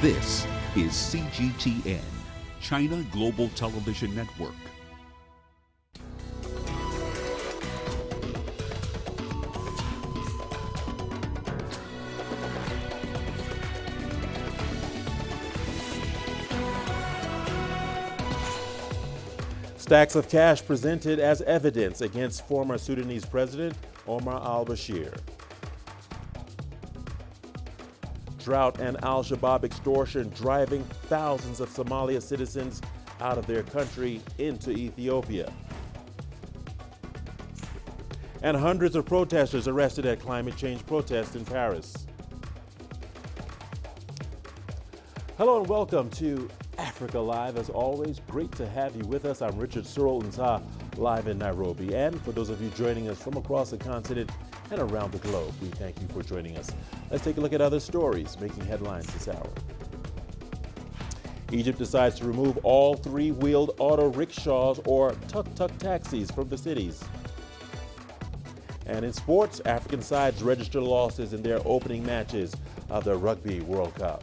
This is CGTN, China Global Television Network. Stacks of cash presented as evidence against former Sudanese President Omar Al Bashir. Drought and Al-Shabaab extortion driving thousands of Somalia citizens out of their country into Ethiopia. And hundreds of protesters arrested at climate change protests in Paris. Hello and welcome to Africa Live. As always, great to have you with us. I'm Richard Nta, live in Nairobi. And for those of you joining us from across the continent and around the globe, we thank you for joining us. Let's take a look at other stories making headlines this hour. Egypt decides to remove all three-wheeled auto rickshaws or tuk-tuk taxis from the cities. And in sports, African sides register losses in their opening matches of the Rugby World Cup.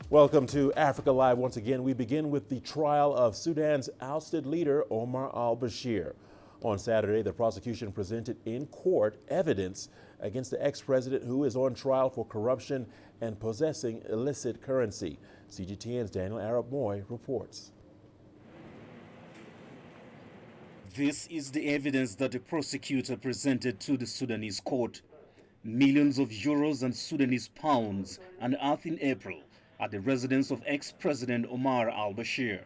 Welcome to Africa Live. Once again, we begin with the trial of Sudan's ousted leader, Omar Al Bashir. On Saturday, the prosecution presented in court evidence against the ex-president who is on trial for corruption and possessing illicit currency. CGTN's Daniel Arab Moy reports. This is the evidence that the prosecutor presented to the Sudanese court. Millions of euros and Sudanese pounds unearthed in April at the residence of ex-president Omar Al Bashir.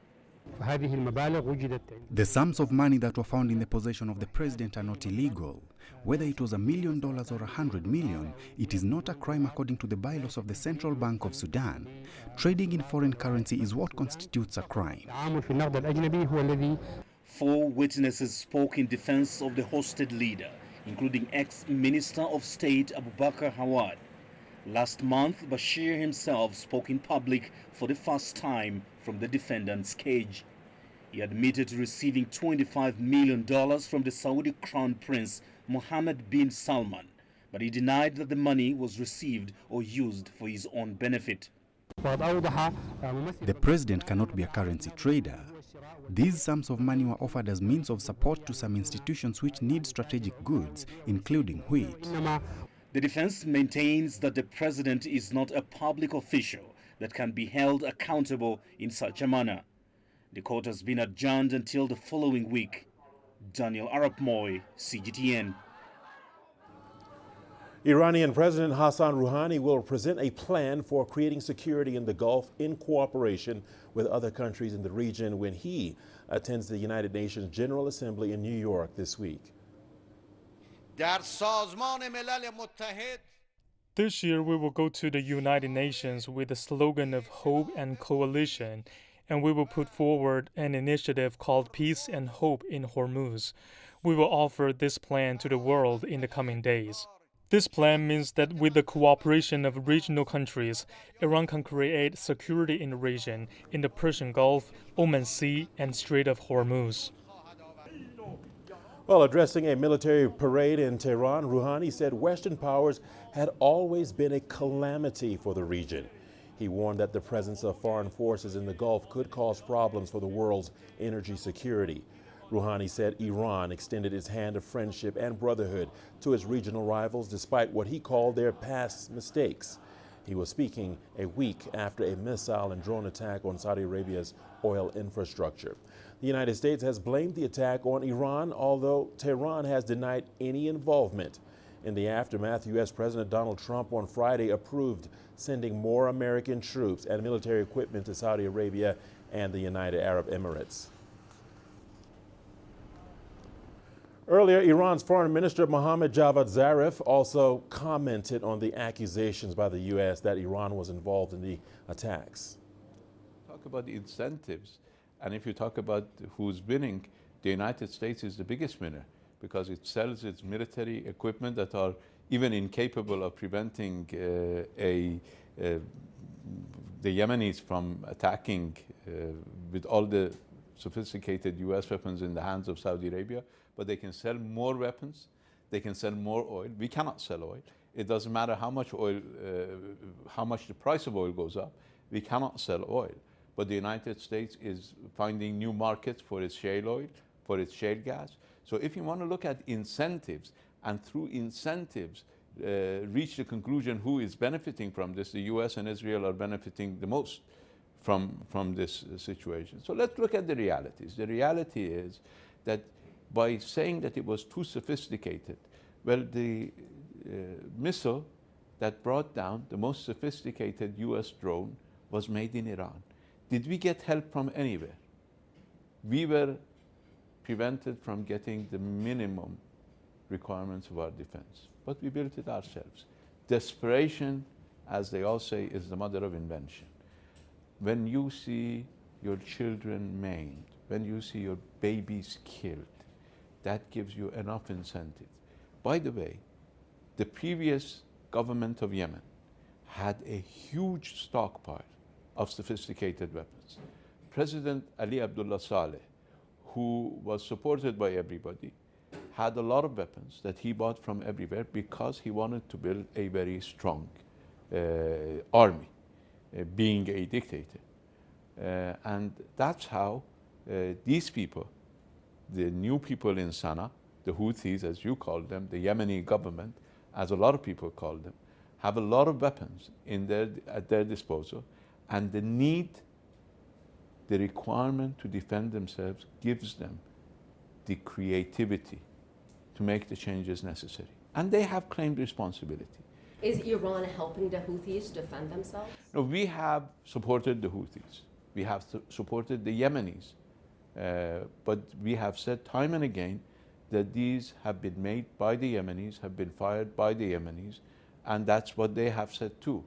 The sums of money that were found in the possession of the president are not illegal. Whether it was $1 million or $100 million, it is not a crime according to the bylaws of the Central Bank of Sudan. Trading in foreign currency is what constitutes a crime. 4 witnesses spoke in defense of the hosted leader, including ex-Minister of State Abubakar Hawad. Last month, Bashir himself spoke in public for the first time from the defendant's cage. He admitted to receiving $25 million from the Saudi Crown Prince Mohammed bin Salman, but he denied that the money was received or used for his own benefit. The president cannot be a currency trader. These sums of money were offered as means of support to some institutions which need strategic goods, including wheat. The defense maintains that the president is not a public official that can be held accountable in such a manner. The court has been adjourned until the following week. Daniel Arab Moy, CGTN. Iranian President Hassan Rouhani will present a plan for creating security in the Gulf in cooperation with other countries in the region when he attends the United Nations General Assembly in New York this week. This year we will go to the United Nations with the slogan of hope and coalition, and we will put forward an initiative called Peace and Hope in Hormuz. We will offer this plan to the world in the coming days. This plan means that with the cooperation of regional countries, Iran can create security in the region, in the Persian Gulf, Oman Sea, and Strait of Hormuz. While addressing a military parade in Tehran, Rouhani said Western powers had always been a calamity for the region. He warned that the presence of foreign forces in the Gulf could cause problems for the world's energy security. Rouhani said Iran extended its hand of friendship and brotherhood to its regional rivals despite what he called their past mistakes. He was speaking a week after a missile and drone attack on Saudi Arabia's oil infrastructure. The United States has blamed the attack on Iran, although Tehran has denied any involvement. In the aftermath, U.S. President Donald Trump on Friday approved sending more American troops and military equipment to Saudi Arabia and the United Arab Emirates. Earlier, Iran's Foreign Minister Mohammad Javad Zarif also commented on the accusations by the U.S. that Iran was involved in the attacks. Talk about the incentives, and if you talk about who's winning, the United States is the biggest winner because it sells its military equipment that are even incapable of preventing the Yemenis from attacking with all the sophisticated U.S. weapons in the hands of Saudi Arabia, but they can sell more weapons, they can sell more oil. We cannot sell oil. It doesn't matter how much oil, how much the price of oil goes up. We cannot sell oil. But the United States is finding new markets for its shale oil, for its shale gas. So if you want to look at incentives, and through incentives reach the conclusion who is benefiting from this, the US and Israel are benefiting the most from this situation. So let's look at the realities. The reality is that by saying that it was too sophisticated, well, the missile that brought down the most sophisticated US drone was made in Iran. Did we get help from anywhere? We were prevented from getting the minimum requirements of our defense, but we built it ourselves. Desperation, as they all say, is the mother of invention. When you see your children maimed, when you see your babies killed, that gives you enough incentive. By the way, the previous government of Yemen had a huge stockpile of sophisticated weapons. President Ali Abdullah Saleh, who was supported by everybody, had a lot of weapons that he bought from everywhere because he wanted to build a very strong army, being a dictator. And that's how these people, the new people in Sana'a, the Houthis as you call them, the Yemeni government, as a lot of people call them, have a lot of weapons at their disposal, and the requirement to defend themselves gives them the creativity to make the changes necessary. And they have claimed responsibility. Is Iran helping the Houthis defend themselves? No, we have supported the Houthis. We have supported the Yemenis. But we have said time and again that these have been made by the Yemenis, have been fired by the Yemenis, and that's what they have said too.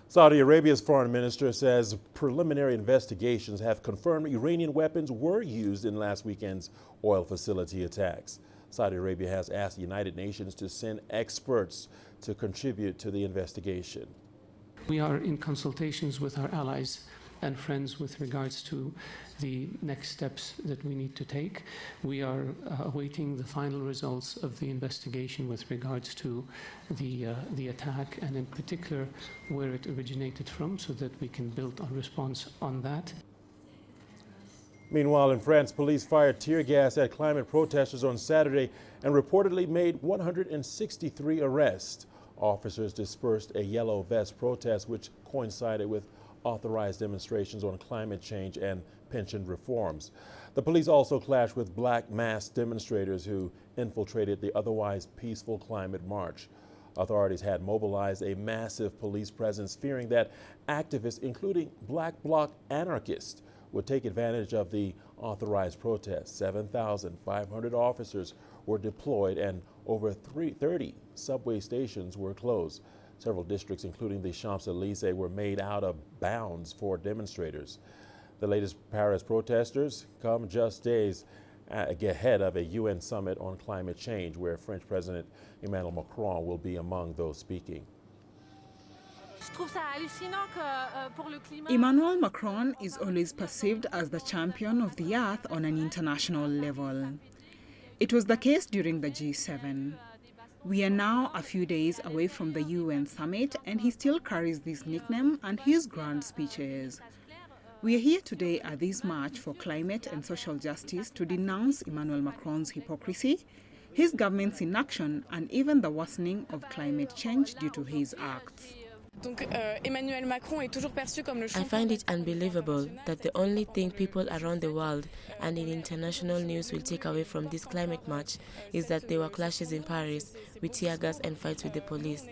Saudi Arabia's foreign minister says preliminary investigations have confirmed Iranian weapons were used in last weekend's oil facility attacks. Saudi Arabia has asked the United Nations to send experts to contribute to the investigation. We are in consultations with our allies and friends with regards to the next steps that we need to take. We are awaiting the final results of the investigation with regards to the attack, and in particular where it originated from, so that we can build a response on that. Meanwhile, in France, police fired tear gas at climate protesters on Saturday and reportedly made 163 arrests. Officers dispersed a yellow vest protest, which coincided with authorized demonstrations on climate change and pension reforms. The police also clashed with black masked demonstrators who infiltrated the otherwise peaceful climate march. Authorities had mobilized a massive police presence, fearing that activists, including Black Bloc anarchists, would take advantage of the authorized protests. 7,500 officers were deployed and over 30 subway stations were closed. Several districts, including the Champs-Élysées, were made out of bounds for demonstrators. The latest Paris protesters come just days ahead of a UN summit on climate change, where French President Emmanuel Macron will be among those speaking. Emmanuel Macron is always perceived as the champion of the earth on an international level. It was the case during the G7. We are now a few days away from the UN summit, and he still carries this nickname and his grand speeches. We are here today at this march for climate and social justice to denounce Emmanuel Macron's hypocrisy, his government's inaction, and even the worsening of climate change due to his acts. I find it unbelievable that the only thing people around the world and in international news will take away from this climate march is that there were clashes in Paris with tear gas and fights with the police.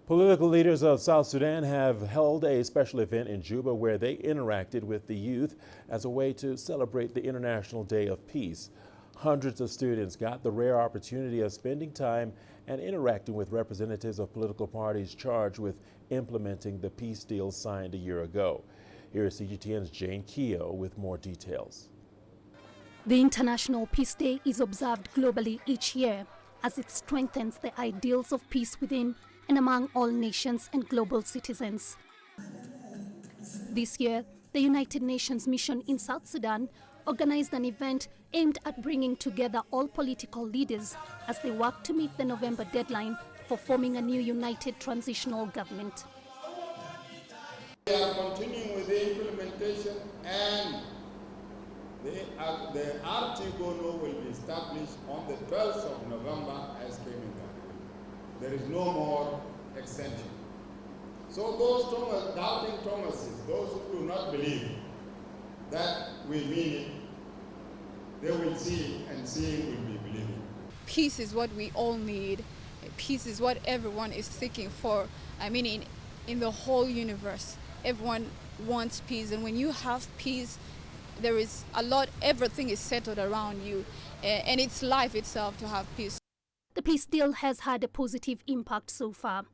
Political leaders of South Sudan have held a special event in Juba where they interacted with the youth as a way to celebrate the International Day of Peace. Hundreds of students got the rare opportunity of spending time and interacting with representatives of political parties charged with implementing the peace deal signed a year ago. Here is CGTN's Jane Keogh with more details. The International Peace Day is observed globally each year as it strengthens the ideals of peace within and among all nations and global citizens. This year, The United Nations mission in South Sudan organized an event aimed at bringing together all political leaders as they work to meet the November deadline for forming a new united transitional government. We are continuing with the implementation, and the Artigono will be established on the 12th of November as came in the There is no more extension. So those doubting Thomases, those who do not believe that we mean it, they will see, and seeing will be believing. Peace is what we all need. Peace is what everyone is seeking for. I mean, in the whole universe, everyone wants peace. And when you have peace, there is a lot, everything is settled around you. And it's life itself to have peace. The peace deal has had a positive impact so far.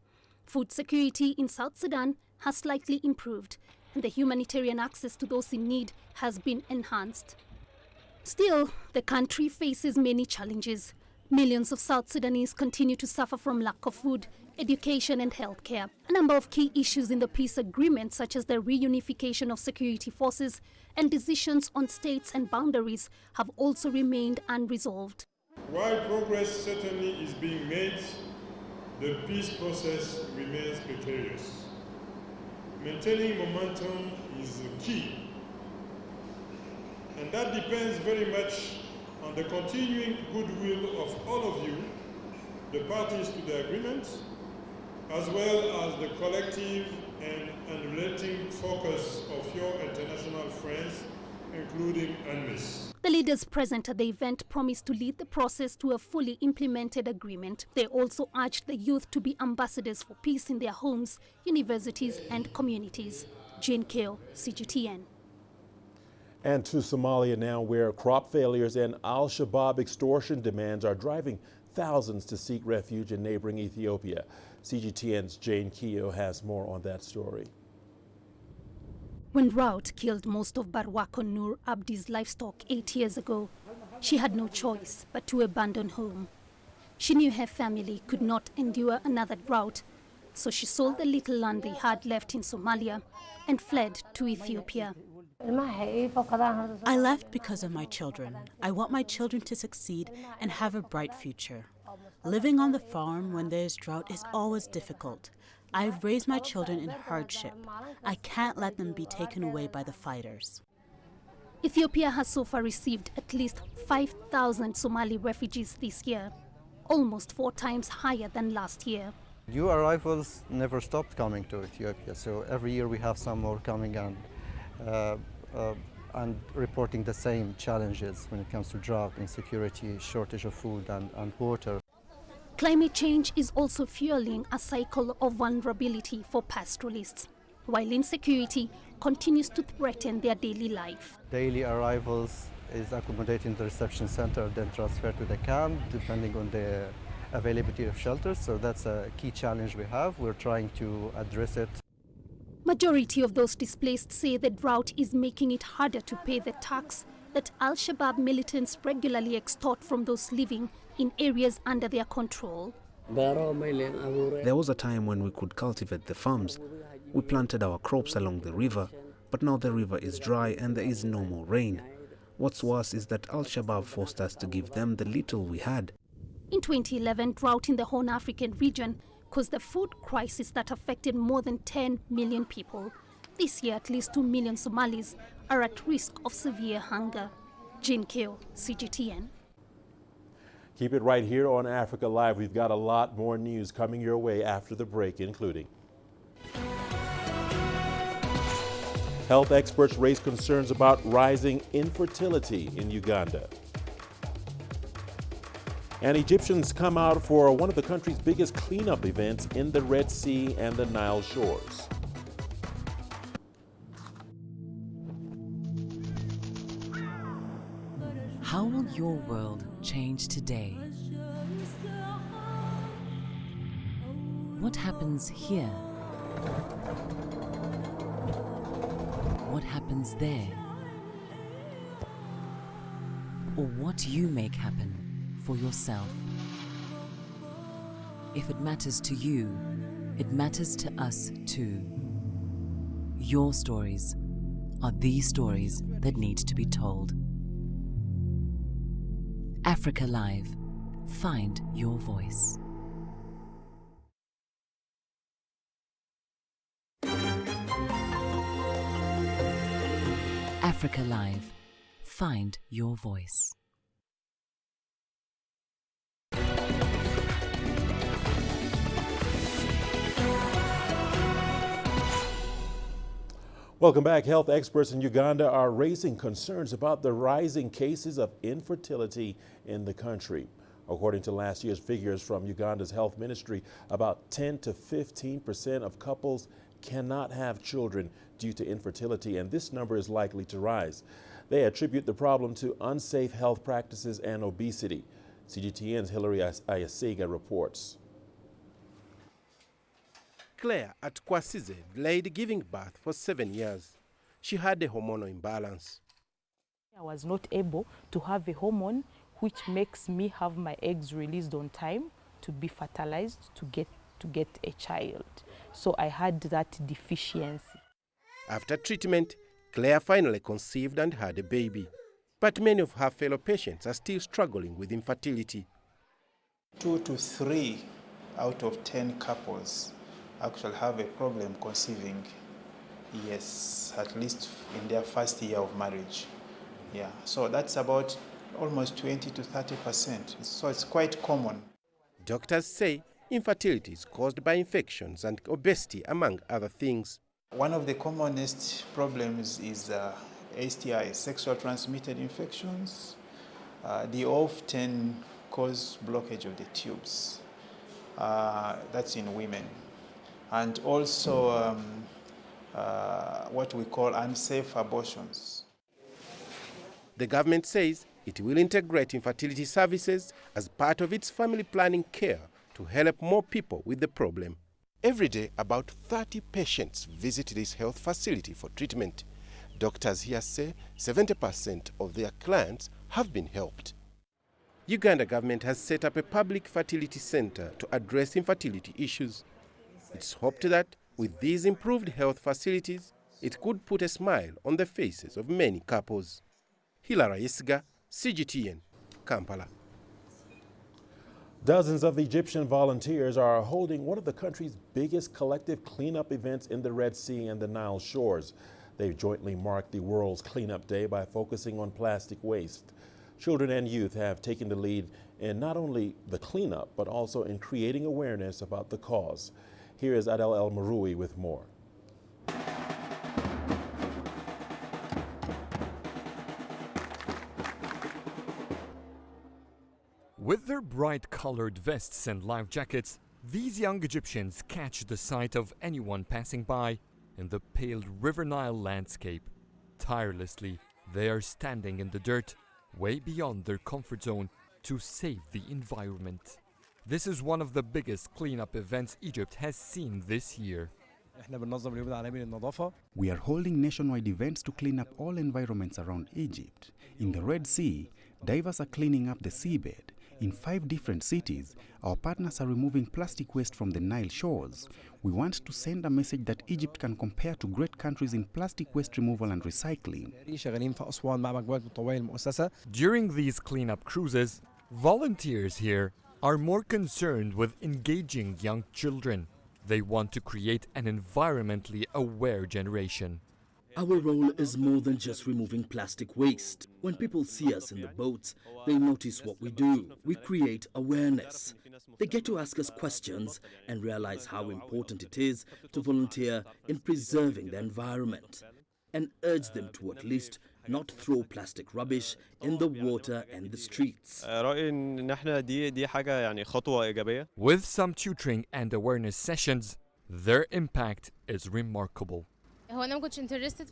Food security in South Sudan has slightly improved, and the humanitarian access to those in need has been enhanced. Still, the country faces many challenges. Millions of South Sudanese continue to suffer from lack of food, education and healthcare. A number of key issues in the peace agreement, such as the reunification of security forces and decisions on states and boundaries, have also remained unresolved. While progress certainly is being made, the peace process remains precarious. Maintaining momentum is the key, and that depends very much on the continuing goodwill of all of you, the parties to the agreement, as well as the collective and unrelenting focus of your international friends, including UNMISS. The leaders present at the event promised to lead the process to a fully implemented agreement. They also urged the youth to be ambassadors for peace in their homes, universities and communities. Jane Keo, CGTN. And to Somalia now, where crop failures and Al Shabaab extortion demands are driving thousands to seek refuge in neighboring Ethiopia. CGTN's Jane Keo has more on that story. When Drought killed most of Barwako Nur Abdi's livestock 8 years ago, she had no choice but to abandon home. She knew her family could not endure another drought, so she sold the little land they had left in Somalia and fled to Ethiopia. I left because of my children. I want my children to succeed and have a bright future. Living on the farm when there's drought is always difficult. I've raised my children in hardship. I can't let them be taken away by the fighters. Ethiopia has so far received at least 5,000 Somali refugees this year, almost 4 times higher than last year. New arrivals never stopped coming to Ethiopia, so every year we have some more coming and reporting the same challenges when it comes to drought, insecurity, shortage of food and water. Climate change is also fueling a cycle of vulnerability for pastoralists, while insecurity continues to threaten their daily life. Daily arrivals is accommodated in the reception center, then transferred to the camp, depending on the availability of shelters. So that's a key challenge we have. We're trying to address it. Majority of those displaced say the drought is making it harder to pay the tax that Al Shabaab militants regularly extort from those living in areas under their control. There was a time when we could cultivate the farms. We planted our crops along the river, but now the river is dry and there is no more rain. What's worse is that Al Shabaab forced us to give them the little we had. In 2011, drought in the Horn African region caused a food crisis that affected more than 10 million people. This year, at least 2 million Somalis are at risk of severe hunger. Jane Keo, CGTN. Keep it right here on Africa Live. We've got a lot more news coming your way after the break, including health experts raise concerns about rising infertility in Uganda. And Egyptians come out for one of the country's biggest cleanup events in the Red Sea and the Nile shores. How will your world change today? What happens here? What happens there? Or what you make happen for yourself? If it matters to you, it matters to us too. Your stories, are these stories that need to be told. Africa Live. Find your voice. Africa Live. Find your voice. Welcome back. Health experts in Uganda are raising concerns about the rising cases of infertility in the country. According to last year's figures from Uganda's health ministry, about 10 to 15% of couples cannot have children due to infertility, and this number is likely to rise. They attribute the problem to unsafe health practices and obesity. CGTN's Hilary Ayasiga reports. Claire at Kwasize delayed giving birth for 7 years. She had a hormonal imbalance. I was not able to have a hormone which makes me have my eggs released on time to be fertilized to get a child. So I had that deficiency. After treatment, Claire finally conceived and had a baby. But many of her fellow patients are still struggling with infertility. 2 to 3 out of 10 couples actually have a problem conceiving, yes, at least in their first year of marriage. Yeah, so that's about almost 20 to 30%. So it's quite common. Doctors say infertility is caused by infections and obesity, among other things. One of the commonest problems is STIs, sexual transmitted infections. They often cause blockage of the tubes. That's in women. And also what we call unsafe abortions. The government says it will integrate infertility services as part of its family planning care to help more people with the problem. Every day, about 30 patients visit this health facility for treatment. Doctors here say 70% of their clients have been helped. Uganda government has set up a public fertility center to address infertility issues. It's hoped that with these improved health facilities, it could put a smile on the faces of many couples. Hilary Ayasiga, CGTN, Kampala. Dozens of Egyptian volunteers are holding one of the country's biggest collective cleanup events in the Red Sea and the Nile shores. They've jointly marked the world's cleanup day by focusing on plastic waste. Children and youth have taken the lead in not only the cleanup, but also in creating awareness about the cause. Here is Adel El Maroui with more. With their bright-colored vests and life jackets, these young Egyptians catch the sight of anyone passing by in the pale River Nile landscape. Tirelessly, they are standing in the dirt, way beyond their comfort zone, to save the environment. This is one of the biggest cleanup events Egypt has seen this year. We are holding nationwide events to clean up all environments around Egypt. In the Red Sea, divers are cleaning up the seabed. In 5 different cities, our partners are removing plastic waste from the Nile shores. We want to send a message that Egypt can compare to great countries in plastic waste removal and recycling. During these cleanup cruises, volunteers here are more concerned with engaging young children. They want to create an environmentally aware generation. Our role is more than just removing plastic waste. When people see us in the boats, they notice what we do. We create awareness. They get to ask us questions and realize how important it is to volunteer in preserving the environment, and urge them to at least not throw plastic rubbish in the water and the streets. With some tutoring and awareness sessions, their impact is remarkable.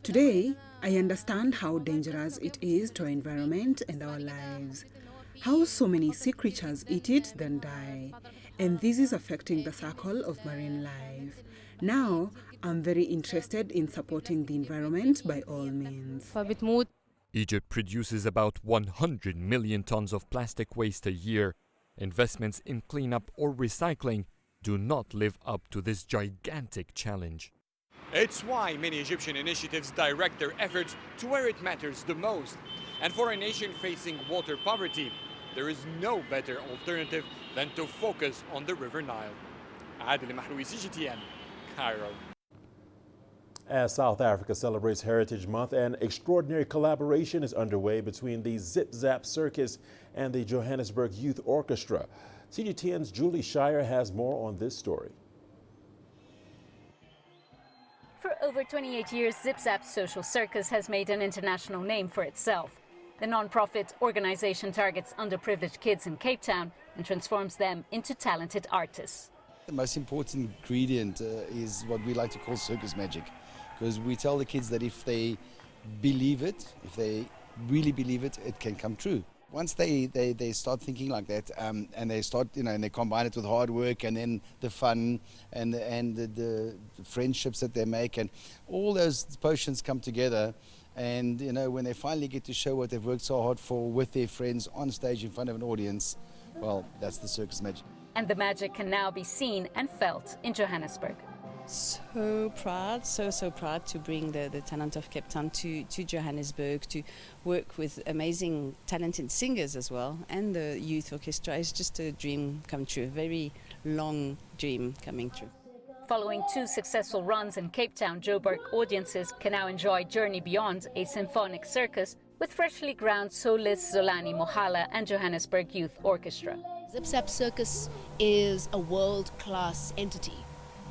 Today, I understand how dangerous it is to our environment and our lives. How so many sea creatures eat it then die. And this is affecting the cycle of marine life. Now, I'm very interested in supporting the environment by all means. Egypt produces about 100 million tons of plastic waste a year. Investments in cleanup or recycling do not live up to this gigantic challenge. It's why many Egyptian initiatives direct their efforts to where it matters the most. And for a nation facing water poverty, there is no better alternative than to focus on the River Nile. Adil Mahroui, CGTN, Cairo. As South Africa celebrates Heritage Month, an extraordinary collaboration is underway between the Zip Zap Circus and the Johannesburg Youth Orchestra. CGTN's Julie Shire has more on this story. For over 28 years, Zip Zap Social Circus has made an international name for itself. The non-profit organization targets underprivileged kids in Cape Town and transforms them into talented artists. The most important ingredient is what we like to call circus magic, because we tell the kids that if they believe it, if they really believe it, it can come true. Once they start thinking like that, and they start, and they combine it with hard work and then the fun and the friendships that they make, and all those potions come together. And when they finally get to show what they've worked so hard for with their friends on stage in front of an audience, well, that's the circus magic. And the magic can now be seen and felt in Johannesburg. So proud, so proud to bring the talent of Cape Town to Johannesburg, to work with amazing talented singers as well, and the youth orchestra is just a dream come true, a very long dream coming true. Following 2 successful runs in Cape Town, Joburg audiences can now enjoy Journey Beyond, a symphonic circus with freshly ground Solis, Zolani, Mohala and Johannesburg Youth Orchestra. Zip Zap Circus is a world-class entity.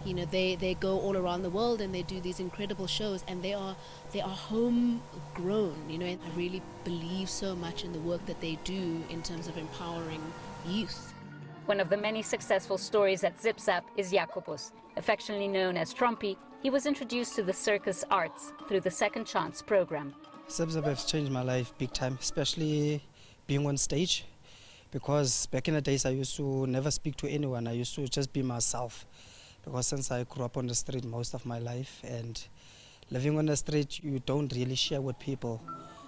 They go all around the world and they do these incredible shows, and they are homegrown. And I really believe so much in the work that they do in terms of empowering youth. One of the many successful stories at Zip Zap is Jacobus. Affectionately known as Trumpy, he was introduced to the circus arts through the Second Chance program. Zip Zap has changed my life big time, especially being on stage, because back in the days I used to never speak to anyone. I used to just be myself, because since I grew up on the street most of my life, and living on the street you don't really share with people.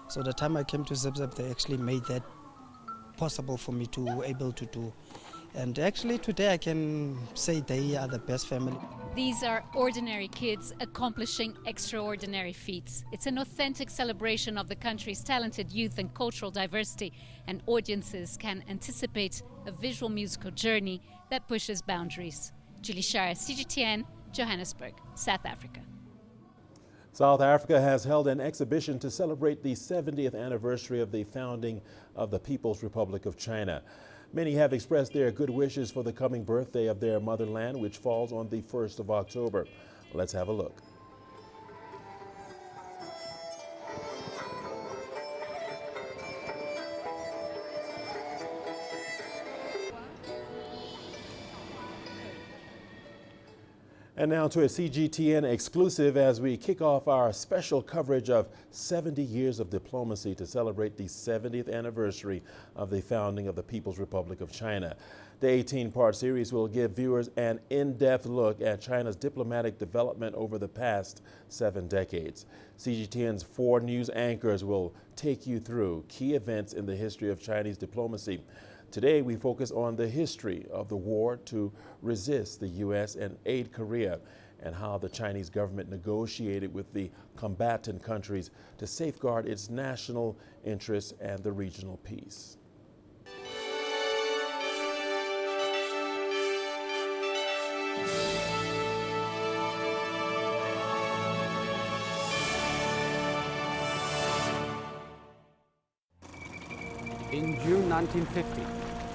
So the time I came to Zip Zap, they actually made that possible for me to able to do. And actually today I can say they are the best family. These are ordinary kids accomplishing extraordinary feats. It's an authentic celebration of the country's talented youth and cultural diversity, and audiences can anticipate a visual musical journey that pushes boundaries. Julie Shire, CGTN, Johannesburg, South Africa. South Africa has held an exhibition to celebrate the 70th anniversary of the founding of the People's Republic of China. Many have expressed their good wishes for the coming birthday of their motherland, which falls on the 1st of October. Let's have a look. And now to a CGTN exclusive as we kick off our special coverage of 70 years of diplomacy to celebrate the 70th anniversary of the founding of the People's Republic of China. The 18-part series will give viewers an in-depth look at China's diplomatic development over the past 7 decades. CGTN's 4 news anchors will take you through key events in the history of Chinese diplomacy. Today, we focus on the history of the war to resist the U.S. and aid Korea, and how the Chinese government negotiated with the combatant countries to safeguard its national interests and the regional peace. In June 1950,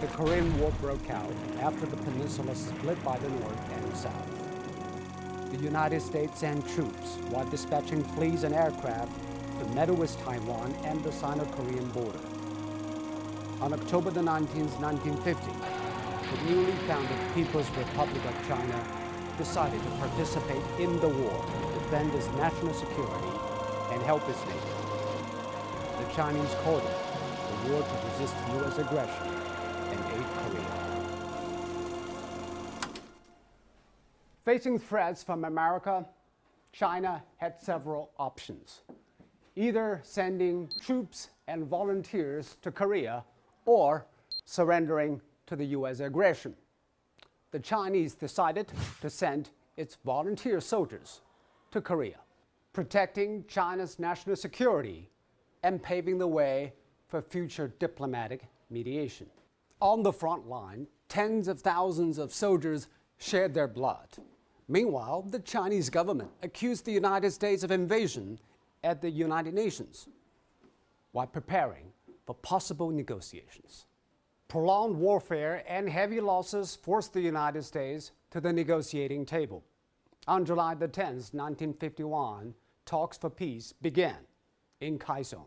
the Korean War broke out after the peninsula split by the north and south. The United States sent troops while dispatching fleets and aircraft to meddle with Taiwan and the Sino-Korean border. On October the 19th, 1950, the newly founded People's Republic of China decided to participate in the war to defend its national security and help its neighbor. The Chinese called it the war to resist U.S. aggression and aid Korea. Facing threats from America, China had several options. Either sending troops and volunteers to Korea or surrendering to the U.S. aggression. The Chinese decided to send its volunteer soldiers to Korea, protecting China's national security and paving the way for future diplomatic mediation. On the front line, tens of thousands of soldiers shed their blood. Meanwhile, the Chinese government accused the United States of invasion at the United Nations while preparing for possible negotiations. Prolonged warfare and heavy losses forced the United States to the negotiating table. On July the 10th, 1951, talks for peace began in Kaesong.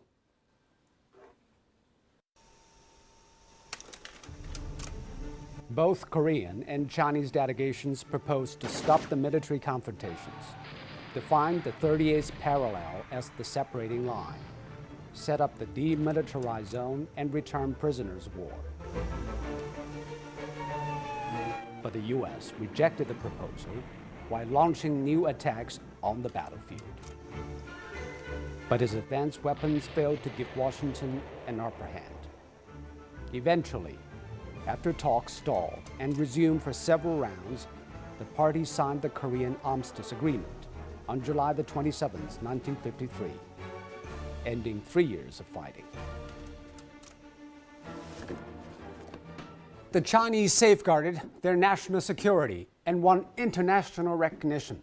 Both Korean and Chinese delegations proposed to stop the military confrontations, define the 38th parallel as the separating line, set up the demilitarized zone, and return prisoners of war. But the U.S. rejected the proposal while launching new attacks on the battlefield. But its advanced weapons failed to give Washington an upper hand. Eventually, after talks stalled and resumed for several rounds, the parties signed the Korean Armistice Agreement on July the 27th, 1953, ending 3 years of fighting. The Chinese safeguarded their national security and won international recognition.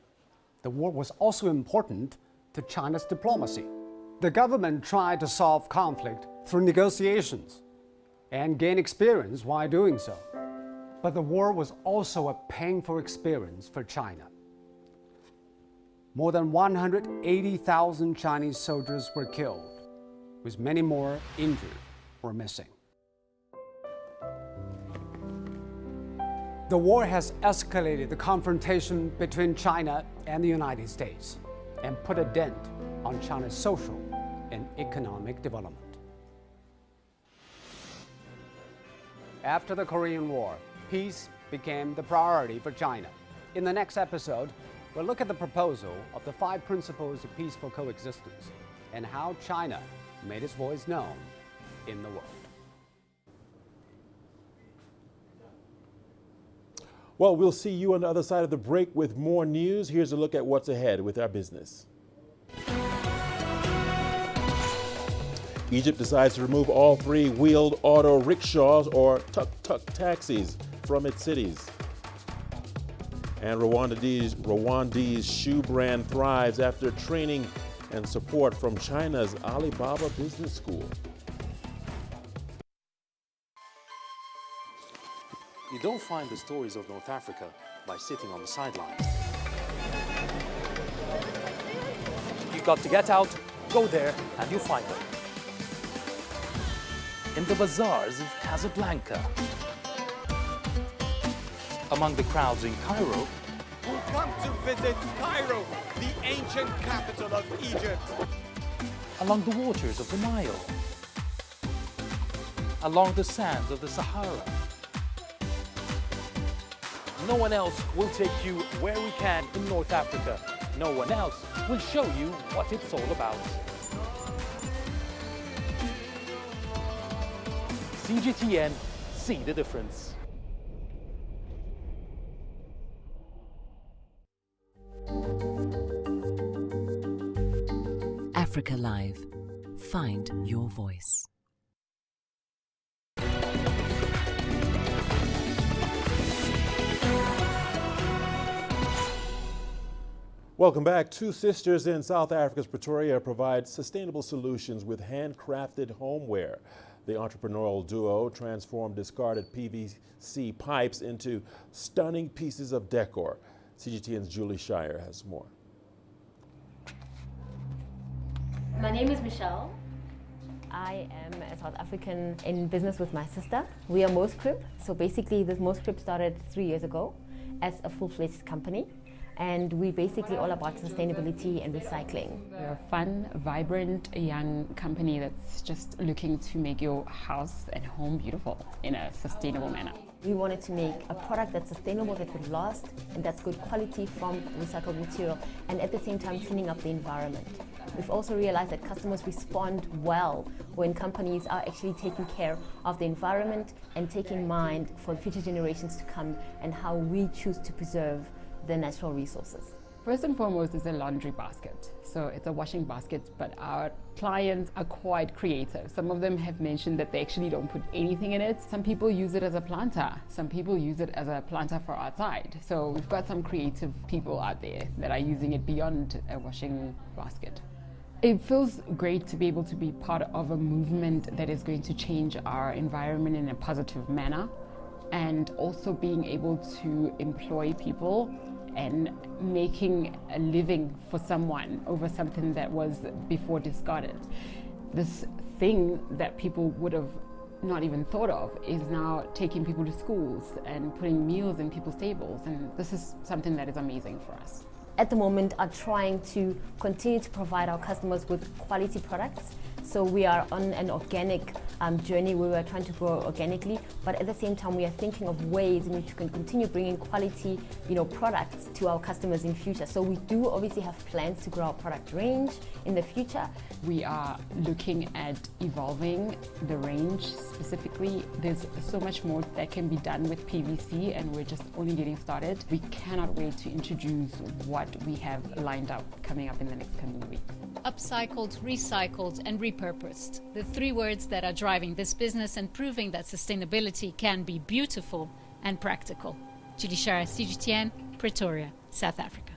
The war was also important to China's diplomacy. The government tried to solve conflict through negotiations and gain experience while doing so. But the war was also a painful experience for China. More than 180,000 Chinese soldiers were killed, with many more injured or missing. The war has escalated the confrontation between China and the United States and put a dent on China's social and economic development. After the Korean War, peace became the priority for China. In the next episode, we'll look at the proposal of the 5 principles of peaceful coexistence and how China made its voice known in the world. Well, we'll see you on the other side of the break with more news. Here's a look at what's ahead with our business. Egypt decides to remove all 3 wheeled auto rickshaws or tuk-tuk taxis from its cities. And Rwanda's shoe brand thrives after training and support from China's Alibaba Business School. You don't find the stories of North Africa by sitting on the sidelines. You've got to get out, go there, and you'll find them. In the bazaars of Casablanca, among the crowds in Cairo, Who come to visit Cairo, the ancient capital of Egypt. along the waters of the Nile, along the sands of the Sahara. No one else will take you where we can in North Africa. No one else will show you what it's all about. CGTN, see the difference. Africa Live. Find your voice. Welcome back. 2 sisters in South Africa's Pretoria provide sustainable solutions with handcrafted homeware. The entrepreneurial duo transformed discarded PVC pipes into stunning pieces of decor. CGTN's Julie Shire has more. My name is Michelle. I am a South African in business with my sister. We are Moscrip. So basically this Moscrip started 3 years ago as a full-fledged company. And we basically all about sustainability and recycling. We're a fun, vibrant, young company that's just looking to make your house and home beautiful in a sustainable manner. We wanted to make a product that's sustainable, that would last, and that's good quality from recycled material, and at the same time cleaning up the environment. We've also realized that customers respond well when companies are actually taking care of the environment and taking mind for future generations to come and how we choose to preserve the natural resources. First and foremost, it's a laundry basket. So it's a washing basket, but our clients are quite creative. Some of them have mentioned that they actually don't put anything in it. Some people use it as a planter. Some people use it as a planter for outside. So we've got some creative people out there that are using it beyond a washing basket. It feels great to be able to be part of a movement that is going to change our environment in a positive manner, and also being able to employ people and making a living for someone over something that was before discarded. This thing that people would have not even thought of is now taking people to schools and putting meals in people's tables, and this is something that is amazing for us. At the moment, are trying to continue to provide our customers with quality products. So we are on an organic journey where we are trying to grow organically, but at the same time we are thinking of ways in which we can continue bringing quality, products to our customers in future. So we do obviously have plans to grow our product range in the future. We are looking at evolving the range specifically. There's so much more that can be done with PVC, and we're just only getting started. We cannot wait to introduce what we have lined up coming up in the next coming weeks. Upcycled, recycled, and repurposed. The three words that are driving this business and proving that sustainability can be beautiful and practical. Judy Shara, CGTN, Pretoria, South Africa.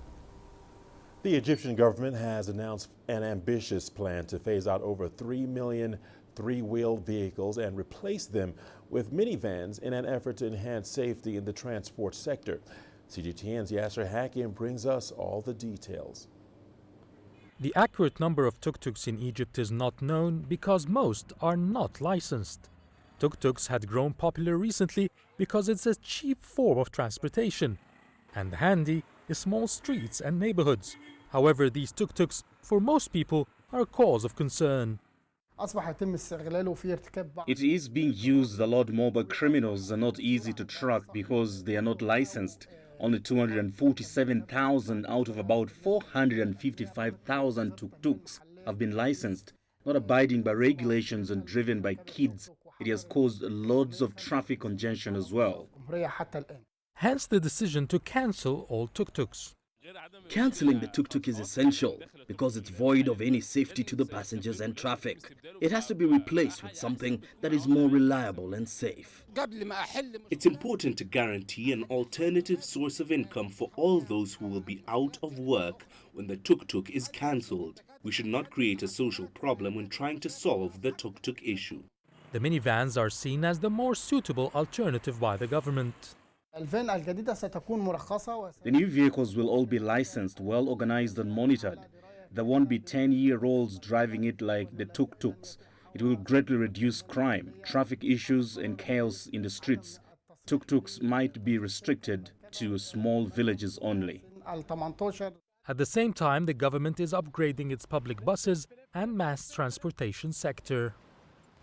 The Egyptian government has announced an ambitious plan to phase out over 3 million three-wheeled vehicles and replace them with minivans in an effort to enhance safety in the transport sector. CGTN's Yasser Hakim brings us all the details. The accurate number of tuk-tuks in Egypt is not known because most are not licensed. Tuk-tuks had grown popular recently because it's a cheap form of transportation and handy in small streets and neighborhoods. However, these tuk-tuks, for most people, are a cause of concern. It is being used a lot more, but criminals are not easy to track because they are not licensed. Only 247,000 out of about 455,000 tuk-tuks have been licensed, not abiding by regulations and driven by kids. It has caused loads of traffic congestion as well. Hence the decision to cancel all tuk-tuks. Cancelling the tuk-tuk is essential because it's void of any safety to the passengers and traffic. It has to be replaced with something that is more reliable and safe. It's important to guarantee an alternative source of income for all those who will be out of work when the tuk-tuk is cancelled. We should not create a social problem when trying to solve the tuk-tuk issue. The minivans are seen as the more suitable alternative by the government. The new vehicles will all be licensed, well organized and monitored. There won't be 10-year-olds driving it like the tuk-tuks. It will greatly reduce crime, traffic issues and chaos in the streets. Tuk-tuks might be restricted to small villages only. At the same time, the government is upgrading its public buses and mass transportation sector.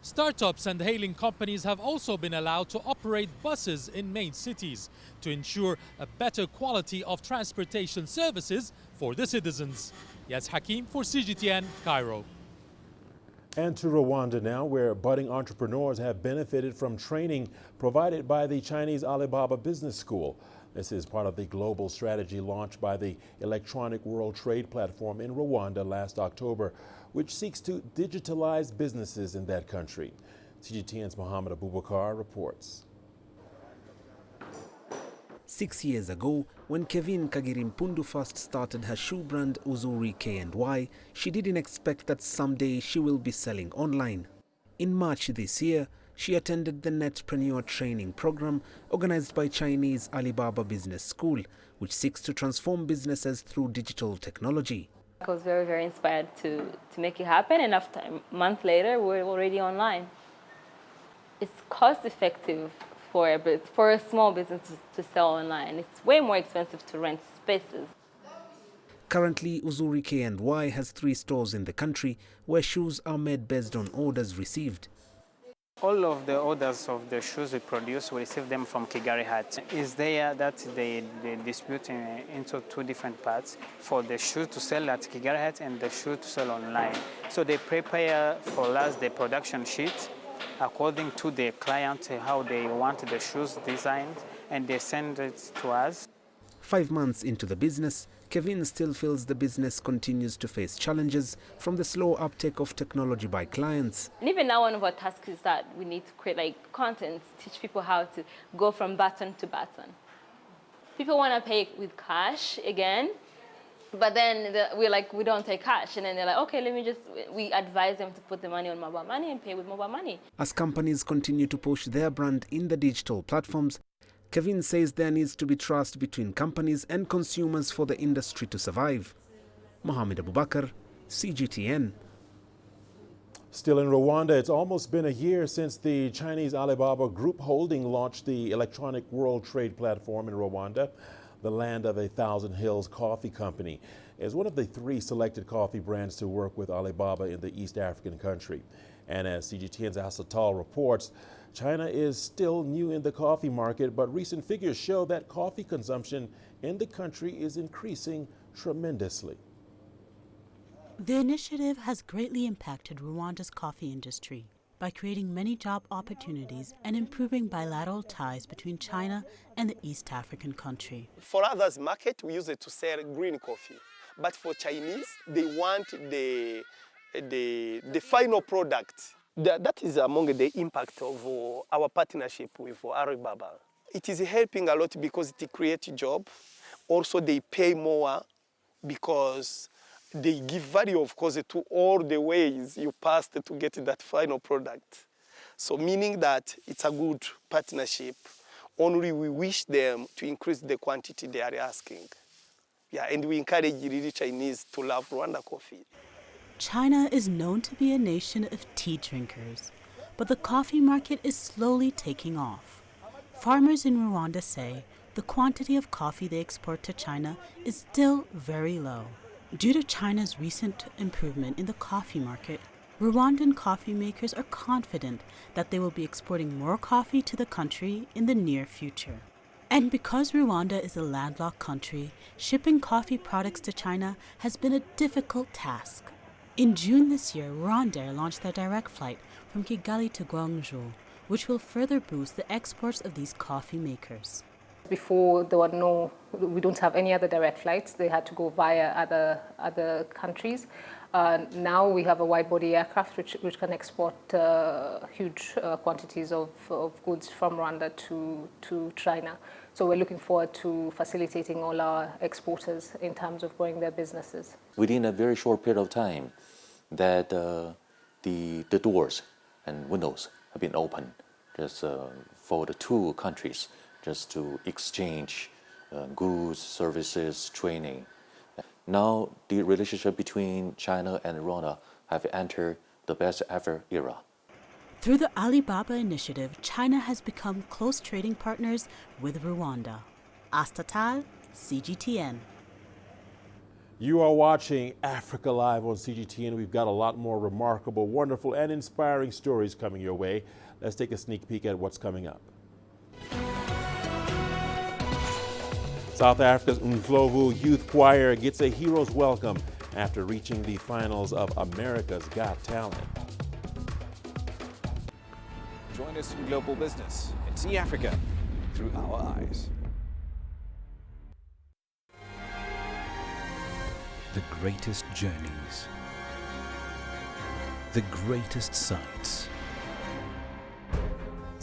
Startups and hailing companies have also been allowed to operate buses in main cities to ensure a better quality of transportation services for the citizens. Yas Hakim for CGTN, Cairo. And to Rwanda now, where budding entrepreneurs have benefited from training provided by the Chinese Alibaba Business School. This is part of the global strategy launched by the Electronic World Trade Platform in Rwanda last October, which seeks to digitalize businesses in that country. CGTN's Mohammed Abubakar reports. 6 years ago, when Kevin Kagirimpundu first started her shoe brand Uzuri K&Y, she didn't expect that someday she will be selling online. In March this year, she attended the Netpreneur training program organized by Chinese Alibaba Business School, which seeks to transform businesses through digital technology. I was very, very inspired to make it happen, and after a month later, we're already online. It's cost effective for a small business to sell online. It's way more expensive to rent spaces. Currently, Uzuri K&Y has 3 stores in the country where shoes are made based on orders received. All of the orders of the shoes we produce, we receive them from Kigali Hat. It's there that they distribute into 2 different parts for the shoe to sell at Kigali Hat and the shoe to sell online. So they prepare for us the production sheet according to the client, how they want the shoes designed, and they send it to us. 5 months into the business, Kevin still feels the business continues to face challenges from the slow uptake of technology by clients. And even now, one of our tasks is that we need to create like content, teach people how to go from button to button. People want to pay with cash again, but then we're like, we don't take cash. And then they're like, okay, we advise them to put the money on mobile money and pay with mobile money. As companies continue to push their brand in the digital platforms, Kevin says there needs to be trust between companies and consumers for the industry to survive. Mohammed Abubakar, CGTN. Still in Rwanda, it's almost been a year since the Chinese Alibaba Group Holding launched the electronic world trade platform in Rwanda. The land of a Thousand Hills Coffee Company is one of the 3 selected coffee brands to work with Alibaba in the East African country. And as CGTN's Asatal reports, China is still new in the coffee market, but recent figures show that coffee consumption in the country is increasing tremendously. The initiative has greatly impacted Rwanda's coffee industry by creating many job opportunities and improving bilateral ties between China and the East African country. For others' market, we use it to sell green coffee. But for Chinese, they want the final product. That is among the impact of our partnership with Alibaba. It is helping a lot because it creates jobs. Also, they pay more because they give value, of course, to all the ways you passed to get that final product. So meaning that it's a good partnership. Only we wish them to increase the quantity they are asking. Yeah, and we encourage really Chinese to love Rwanda coffee. China is known to be a nation of tea drinkers, but the coffee market is slowly taking off. Farmers in Rwanda say the quantity of coffee they export to China is still very low. Due to China's recent improvement in the coffee market, Rwandan coffee makers are confident that they will be exporting more coffee to the country in the near future. And because Rwanda is a landlocked country, shipping coffee products to China has been a difficult task. In June this year, Rwandair launched their direct flight from Kigali to Guangzhou, which will further boost the exports of these coffee makers. Before, we don't have any other direct flights. They had to go via other countries. Now we have a wide-body aircraft which can export huge quantities of goods from Rwanda to China. So we're looking forward to facilitating all our exporters in terms of growing their businesses. Within a very short period of time, that the doors and windows have been opened just for the 2 countries, just to exchange goods, services, training. Now the relationship between China and Rwanda have entered the best ever era. Through the Alibaba initiative, China has become close trading partners with Rwanda. Astatal, CGTN. You are watching Africa Live on CGTN. We've got a lot more remarkable, wonderful, and inspiring stories coming your way. Let's take a sneak peek at what's coming up. South Africa's Mdlovu Youth Choir gets a hero's welcome after reaching the finals of America's Got Talent. Join us in global business and see Africa through our eyes. The greatest journeys, the greatest sights,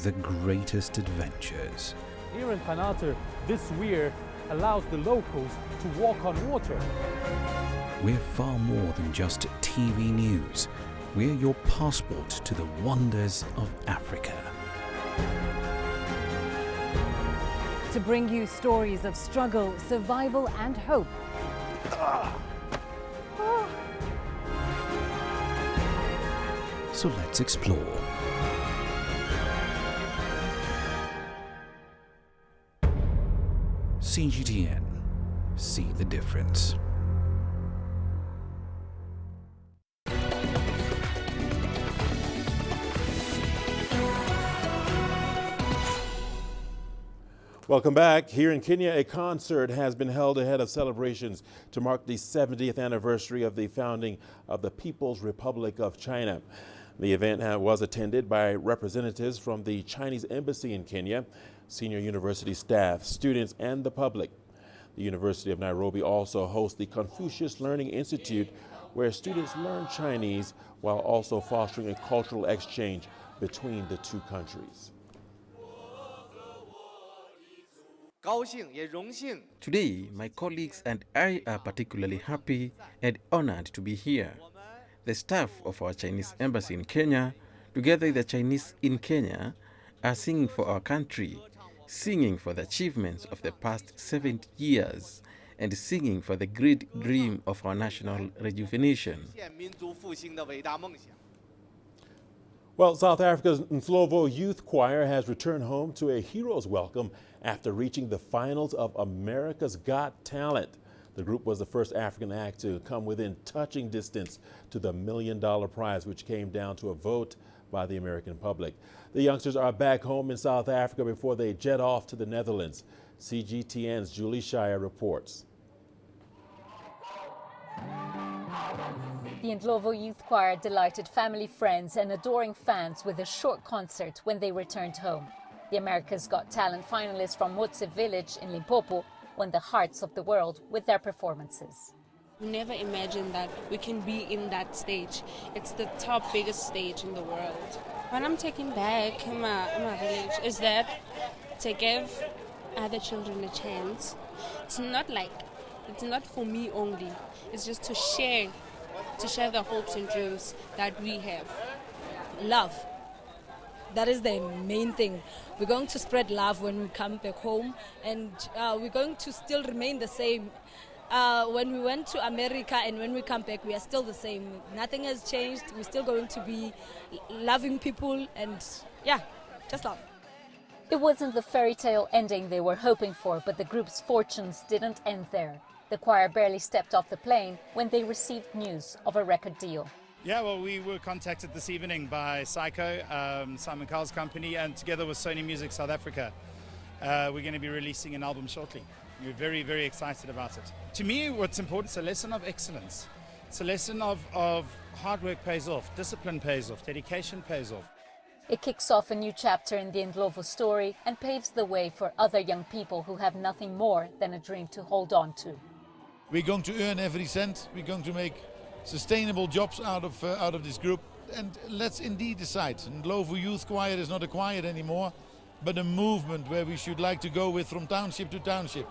the greatest adventures. Here in Kanata, this weir allows the locals to walk on water. We're far more than just TV news. We're your passport to the wonders of Africa. To bring you stories of struggle, survival, and hope. So let's explore. CGTN. See the difference. Welcome back. Here in Kenya, a concert has been held ahead of celebrations to mark the 70th anniversary of the founding of the People's Republic of China. The event was attended by representatives from the Chinese Embassy in Kenya, senior university staff, students, and the public. The University of Nairobi also hosts the Confucius Learning Institute, where students learn Chinese while also fostering a cultural exchange between the two countries. Today, my colleagues and I are particularly happy and honored to be here. The staff of our Chinese embassy in Kenya, together with the Chinese in Kenya, are singing for our country, singing for the achievements of the past 70 years, and singing for the great dream of our national rejuvenation. Well, South Africa's Ndlovu Youth Choir has returned home to a hero's welcome after reaching the finals of America's Got Talent. The group was the first African act to come within touching distance to the $1 million prize, which came down to a vote by the American public. The youngsters are back home in South Africa before they jet off to the Netherlands. CGTN's Julie Shire reports. The Ndlovu Youth Choir delighted family, friends and adoring fans with a short concert when they returned home. The America's Got Talent finalists from Motse Village in Limpopo won the hearts of the world with their performances. We never imagined that we can be in that stage. It's the top biggest stage in the world. What I'm taking back in my village is that to give other children a chance. It's not for me only. It's just to share the hopes and dreams that we have. Love. That is the main thing. We're going to spread love when we come back home, and we're going to still remain the same. When we went to America and when we come back, we are still the same. Nothing has changed. We're still going to be loving people and, yeah, just love. It wasn't the fairy tale ending they were hoping for, but the group's fortunes didn't end there. The choir barely stepped off the plane when they received news of a record deal. Yeah, well, we were contacted this evening by Psycho, Simon Cowell's company, and together with Sony Music South Africa, we're going to be releasing an album shortly. We're very, very excited about it. To me, what's important is a lesson of excellence. It's a lesson of hard work pays off, discipline pays off, dedication pays off. It kicks off a new chapter in the Ndlovu story and paves the way for other young people who have nothing more than a dream to hold on to. We're going to earn every cent. We're going to make sustainable jobs out of this group. And let's indeed decide. Ndlovu Youth Choir is not a choir anymore, but a movement where we should like to go with from township to township.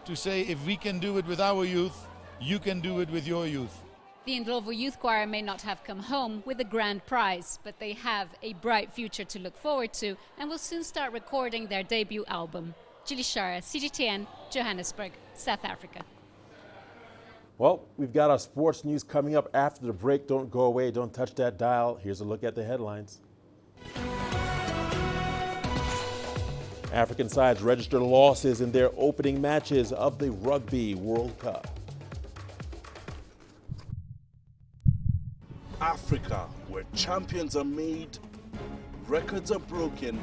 To say, if we can do it with our youth, you can do it with your youth. The Ndlovu Youth Choir may not have come home with a grand prize, but they have a bright future to look forward to and will soon start recording their debut album. Julie Shara, CGTN, Johannesburg, South Africa. Well, we've got our sports news coming up after the break. Don't go away. Don't touch that dial. Here's a look at the headlines. African sides register losses in their opening matches of the Rugby World Cup. Africa, where champions are made, records are broken,